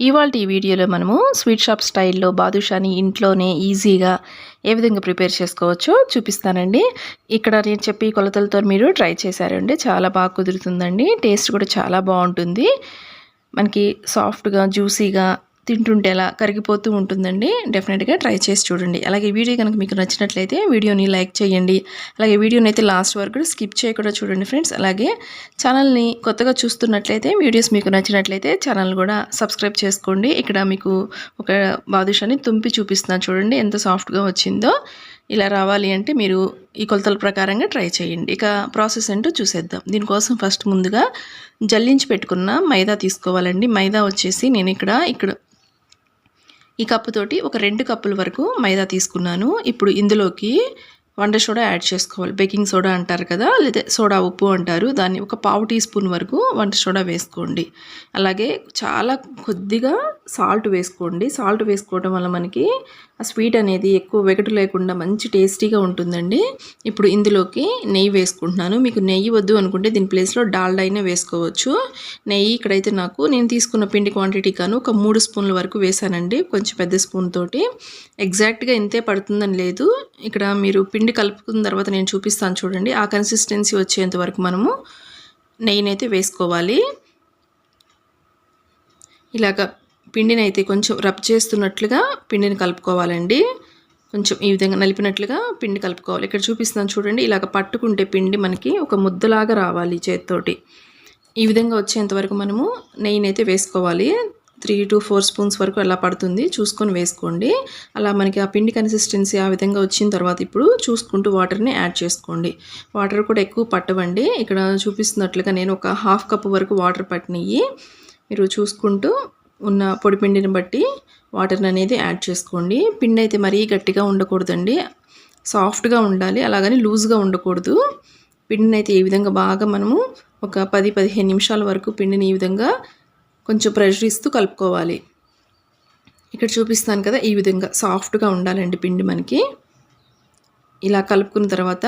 ఇవాల్టి ఈ వీడియోలో మనము స్వీట్ షాప్ స్టైల్లో బాదుషాని ఇంట్లోనే ఈజీగా ఏ విధంగా ప్రిపేర్ చేసుకోవచ్చో చూపిస్తానండి. ఇక్కడ నేను చెప్పి కొలతలతో మీరు ట్రై చేశారండి, చాలా బాగా కుదురుతుందండి. టేస్ట్ కూడా చాలా బాగుంటుంది. మనకి సాఫ్ట్గా జ్యూసీగా తింటుంటే అలా కరిగిపోతూ ఉంటుందండి. డెఫినెట్గా ట్రై చేసి చూడండి. అలాగే వీడియో కనుక మీకు నచ్చినట్లయితే వీడియోని లైక్ చేయండి. అలాగే వీడియోని అయితే లాస్ట్ వరకు కూడా స్కిప్ చేయకుండా చూడండి ఫ్రెండ్స్. అలాగే ఛానల్ని కొత్తగా చూస్తున్నట్లయితే వీడియోస్ మీకు నచ్చినట్లయితే ఛానల్ కూడా సబ్స్క్రైబ్ చేసుకోండి. ఇక్కడ మీకు ఒక బాదుషాని తుంపి చూపిస్తున్నాను చూడండి, ఎంత సాఫ్ట్గా వచ్చిందో. ఇలా రావాలి అంటే మీరు ఈ కొలతల ప్రకారంగా ట్రై చేయండి. ఇక ప్రాసెస్ ఏంటో చూసేద్దాం. దీనికోసం ఫస్ట్ ముందుగా జల్లించి పెట్టుకున్న మైదా తీసుకోవాలండి. మైదా వచ్చేసి నేను ఇక్కడ ఈ కప్పుతోటి ఒక 2 కప్పుల వరకు మైదా తీసుకున్నాను. ఇప్పుడు ఇందులోకి వంట సోడా యాడ్ చేసుకోవాలి. బేకింగ్ సోడా అంటారు కదా, లేదా సోడా ఉప్పు అంటారు. దాన్ని ఒక 1/2 టీ స్పూన్ వరకు వంట సోడా వేసుకోండి. అలాగే చాలా కొద్దిగా సాల్ట్ వేసుకోండి. సాల్ట్ వేసుకోవడం వల్ల మనకి ఆ స్వీట్ అనేది ఎక్కువ వెగటు లేకుండా మంచి టేస్టీగా ఉంటుందండి. ఇప్పుడు ఇందులోకి నెయ్యి వేసుకుంటున్నాను. మీకు నెయ్యి వద్దు అనుకుంటే దీని ప్లేస్లో డాల్డా అయినా వేసుకోవచ్చు. నెయ్యి ఇక్కడైతే నేను తీసుకున్న పిండి క్వాంటిటీ కాను ఒక 3 స్పూన్ల వరకు వేసానండి, కొంచెం పెద్ద స్పూన్ తోటి. ఎగ్జాక్ట్గా ఇంతే పడుతుందని లేదు. ఇక్కడ మీరు పిండి కలుపుకున్న తర్వాత నేను చూపిస్తాను చూడండి, ఆ కన్సిస్టెన్సీ వచ్చేంత వరకు మనము నెయ్యినైతే వేసుకోవాలి. ఇలాగ పిండిని అయితే కొంచెం రబ్ చేస్తున్నట్లుగా పిండిని కలుపుకోవాలండి. కొంచెం ఈ విధంగా నలిపినట్లుగా పిండి కలుపుకోవాలి. ఇక్కడ చూపిస్తున్నాను చూడండి, ఇలాగ పట్టుకుంటే పిండి మనకి ఒక ముద్దలాగా రావాలి చేతితోటి. ఈ విధంగా వచ్చేంత వరకు మనము నెయ్యినైతే వేసుకోవాలి. 3 to 4 స్పూన్స్ వరకు అలా పడుతుంది, చూసుకొని వేసుకోండి. అలా మనకి ఆ పిండి కన్సిస్టెన్సీ ఆ విధంగా వచ్చిన తర్వాత ఇప్పుడు చూసుకుంటూ వాటర్ని యాడ్ చేసుకోండి. వాటర్ కూడా ఎక్కువ పట్టవండి. ఇక్కడ చూపిస్తున్నట్లుగా నేను ఒక 1/2 కప్పు వరకు వాటర్ పట్టినవి. మీరు చూసుకుంటూ ఉన్న పొడి పిండిని బట్టి వాటర్ని అనేది యాడ్ చేసుకోండి. పిండి అయితే మరీ గట్టిగా ఉండకూడదండి, సాఫ్ట్గా ఉండాలి. అలాగని లూజ్గా ఉండకూడదు. పిండిని అయితే ఈ విధంగా బాగా మనము ఒక 10-15 నిమిషాల వరకు పిండిని ఈ విధంగా కొంచెం ప్రెషర్ ఇస్తూ కలుపుకోవాలి. ఇక్కడ చూపిస్తాను కదా, ఈ విధంగా సాఫ్ట్గా ఉండాలండి పిండి మనకి. ఇలా కలుపుకున్న తర్వాత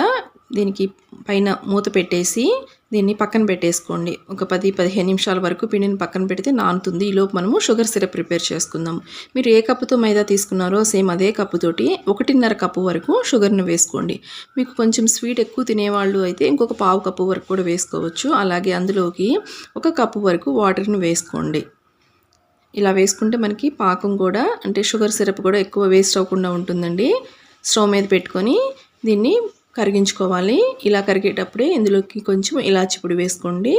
దీనికి పైన మూత పెట్టేసి దీన్ని పక్కన పెట్టేసుకోండి. ఒక 10-15 నిమిషాల వరకు పిండిని పక్కన పెడితే నానుతుంది. ఈలోపు మనము షుగర్ సిరప్ ప్రిపేర్ చేసుకుందాం. మీరు ఏ కప్పుతో మైదా తీసుకున్నారో సేమ్ అదే కప్పుతోటి 1.5 కప్పు వరకు షుగర్ని వేసుకోండి. మీకు కొంచెం స్వీట్ ఎక్కువ తినేవాళ్ళు అయితే ఇంకొక 1/2 కప్పు వరకు కూడా వేసుకోవచ్చు. అలాగే అందులోకి 1 కప్పు వరకు వాటర్ని వేసుకోండి. ఇలా వేసుకుంటే మనకి పాకం కూడా అంటే షుగర్ సిరప్ కూడా ఎక్కువ వేస్ట్ అవ్వకుండా ఉంటుందండి. స్టవ్ మీద పెట్టుకొని దీన్ని కరిగించుకోవాలి. ఇలా కరిగేటప్పుడే ఇందులోకి కొంచెం ఇలాచి పొడి వేసుకోండి.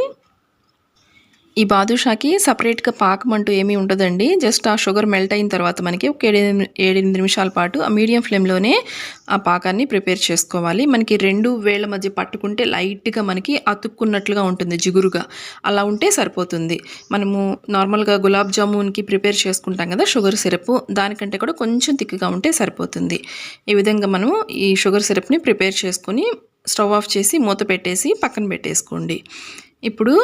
ఈ బాదుషాకి సపరేట్గా పాకం అంటూ ఏమీ ఉండదండి. జస్ట్ ఆ షుగర్ మెల్ట్ అయిన తర్వాత మనకి ఒక 7-8 నిమిషాల పాటు ఆ మీడియం ఫ్లేమ్లోనే ఆ పాకాన్ని ప్రిపేర్ చేసుకోవాలి. మనకి 2 వేళ్ల మధ్య పట్టుకుంటే లైట్గా మనకి అతుక్కున్నట్లుగా ఉంటుంది, జిగురుగా. అలా ఉంటే సరిపోతుంది. మనము నార్మల్గా గులాబ్ జామున్కి ప్రిపేర్ చేసుకుంటాం కదా షుగర్ సిరప్, దానికంటే కూడా కొంచెం థిక్గా ఉంటే సరిపోతుంది. ఈ విధంగా మనము ఈ షుగర్ సిరప్ని ప్రిపేర్ చేసుకొని స్టవ్ ఆఫ్ చేసి మూత పెట్టేసి పక్కన పెట్టేసుకోండి. ఇప్పుడు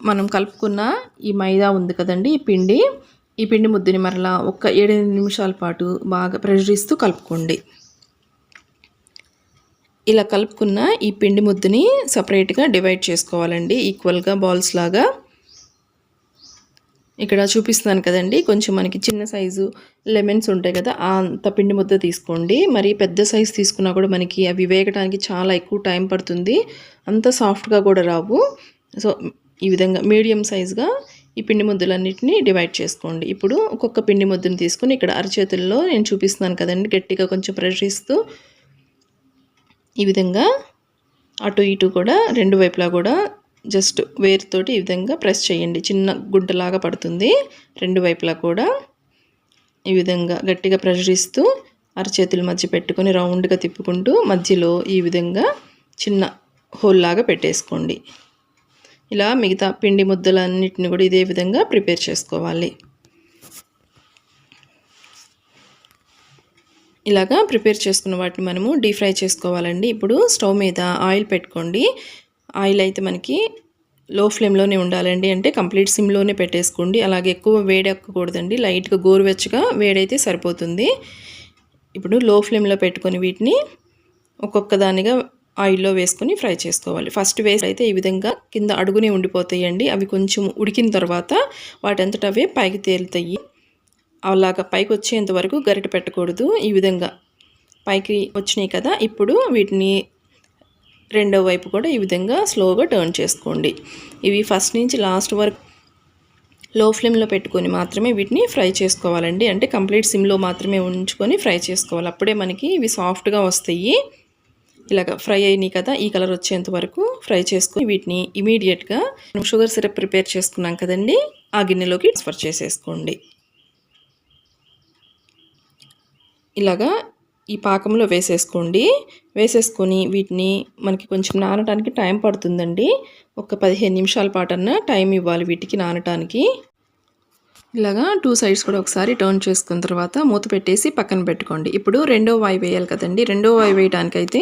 మనం కలుపుకున్న ఈ మైదా ఉంది కదండి, ఈ పిండి ముద్దని మరలా ఒక 7-8 నిమిషాల పాటు బాగా ప్రెషర్ ఇస్తూ కలుపుకోండి. ఇలా కలుపుకున్న ఈ పిండి ముద్దని సపరేట్గా డివైడ్ చేసుకోవాలండి, ఈక్వల్గా బాల్స్ లాగా. ఇక్కడ చూపిస్తున్నాను కదండి, కొంచెం మనకి చిన్న సైజు లెమన్స్ ఉంటాయి కదా, అంత పిండి ముద్ద తీసుకోండి. మరి పెద్ద సైజు తీసుకున్నా కూడా మనకి అవి వేగడానికి చాలా ఎక్కువ టైం పడుతుంది, అంత సాఫ్ట్గా కూడా రావు. సో ఈ విధంగా మీడియం సైజుగా ఈ పిండి ముద్దలన్నిటిని డివైడ్ చేసుకోండి. ఇప్పుడు ఒక్కొక్క పిండి ముద్దను తీసుకొని ఇక్కడ అరచేతుల్లో నేను చూపిస్తున్నాను కదండి, గట్టిగా కొంచెం ప్రెషర్ ఇస్తూ ఈ విధంగా అటు ఇటు కూడా 2 వైపులా కూడా జస్ట్ వేరుతోటి ఈ విధంగా ప్రెస్ చేయండి. చిన్న గుంటలాగా పడుతుంది. 2 వైపులా కూడా ఈ విధంగా గట్టిగా ప్రెషర్ ఇస్తూ అరచేతుల మధ్య పెట్టుకొని రౌండ్గా తిప్పుకుంటూ మధ్యలో ఈ విధంగా చిన్న హోల్ లాగా పెట్టేసుకోండి. ఇలా మిగతా పిండి ముద్దలన్నిటిని కూడా ఇదే విధంగా ప్రిపేర్ చేసుకోవాలి. ఇలాగా ప్రిపేర్ చేసుకున్న వాటిని మనము డీప్ ఫ్రై చేసుకోవాలండి. ఇప్పుడు స్టవ్ మీద ఆయిల్ పెట్టుకోండి. ఆయిల్ అయితే మనకి లో ఫ్లేమ్లోనే ఉండాలండి, అంటే కంప్లీట్ సిమ్లోనే పెట్టేసుకోండి. అలాగే ఎక్కువ వేడెక్కకూడదండి, లైట్గా గోరువెచ్చగా వేడైతే సరిపోతుంది. ఇప్పుడు లో ఫ్లేమ్లో పెట్టుకొని వీటిని ఒక్కొక్క దానిగా ఆయిల్లో వేసుకొని ఫ్రై చేసుకోవాలి. ఫస్ట్ వేసి అయితే ఈ విధంగా కింద అడుగునే ఉండిపోతాయండి. అవి కొంచెం ఉడికిన తర్వాత వాటంతట అవే పైకి తేలుతాయి. అలాగా పైకి వచ్చేంత వరకు గరిటె పెట్టకూడదు. ఈ విధంగా పైకి వచ్చినాయి కదా, ఇప్పుడు వీటిని రెండో వైపు కూడా ఈ విధంగా స్లోగా టర్న్ చేసుకోండి. ఇవి ఫస్ట్ నుంచి లాస్ట్ వరకు లో ఫ్లేమ్లో పెట్టుకొని మాత్రమే వీటిని ఫ్రై చేసుకోవాలండి. అంటే కంప్లీట్ సిమ్లో మాత్రమే ఉంచుకొని ఫ్రై చేసుకోవాలి. అప్పుడే మనకి ఇవి సాఫ్ట్గా వస్తాయి. ఇలాగ ఫ్రై అయినాయి కదా, ఈ కలర్ వచ్చేంత వరకు ఫ్రై చేసుకొని వీటిని ఇమీడియట్గా షుగర్ సిరప్ ప్రిపేర్ చేసుకున్నాం కదండి, ఆ గిన్నెలోకి ట్రాన్స్ఫర్ చేసేసుకోండి. ఇలాగా ఈ పాకంలో వేసేసుకోండి. వేసేసుకొని వీటిని మనకి కొంచెం నానటానికి టైం పడుతుందండి. ఒక 15 నిమిషాల పాటన్నా టైం ఇవ్వాలి వీటికి నానటానికి. ఇలాగా 2 సైడ్స్ కూడా ఒకసారి టర్న్ చేసుకున్న తర్వాత మూత పెట్టేసి పక్కన పెట్టుకోండి. ఇప్పుడు రెండో వాయి వేయాలి కదండి. రెండో వాయి వేయడానికైతే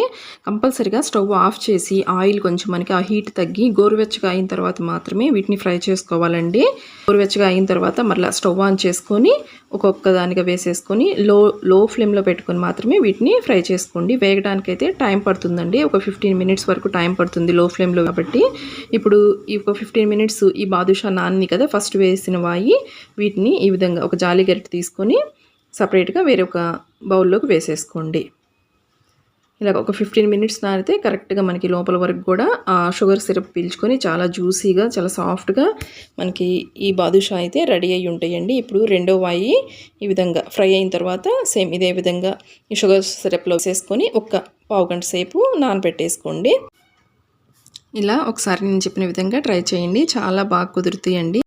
కంపల్సరిగా స్టవ్ ఆఫ్ చేసి ఆయిల్ కొంచెం మనకి ఆ హీట్ తగ్గి గోరువెచ్చగా అయిన తర్వాత మాత్రమే వీటిని ఫ్రై చేసుకోవాలండి. గోరువెచ్చగా అయిన తర్వాత మళ్ళీ స్టవ్ ఆన్ చేసుకొని ఒక్కొక్క దానిగా వేసేసుకొని లో ఫ్లేమ్లో పెట్టుకొని మాత్రమే వీటిని ఫ్రై చేసుకోండి. వేగడానికైతే టైం పడుతుందండి. ఒక 15 మినిట్స్ వరకు టైం పడుతుంది లో ఫ్లేమ్లో కాబట్టి. ఇప్పుడు ఈ ఒక 15 మినిట్స్ ఈ బాదుషా నాన్ని కదా ఫస్ట్ వేసిన వాయి, వీటిని ఈ విధంగా ఒక జాలి గరిటె తీసుకొని సపరేట్గా వేరొక బౌల్లోకి వేసేసుకోండి. ఇలా ఒక 15 మినిట్స్ నానితే కరెక్ట్గా మనకి లోపల వరకు కూడా ఆ షుగర్ సిరప్ పీల్చుకొని చాలా జ్యూసీగా చాలా సాఫ్ట్గా మనకి ఈ బాదుషా అయితే రెడీ అయ్యి ఉంటాయండి. ఇప్పుడు రెండో వాయి ఈ విధంగా ఫ్రై అయిన తర్వాత సేమ్ ఇదే విధంగా ఈ షుగర్ సిరప్లో వేసేసుకొని ఒక పావు గంట సేపు నానబెట్టేసుకోండి. ఇలా ఒకసారి నేను చెప్పిన విధంగా ట్రై చేయండి, చాలా బాగా కుదురుతాయండి.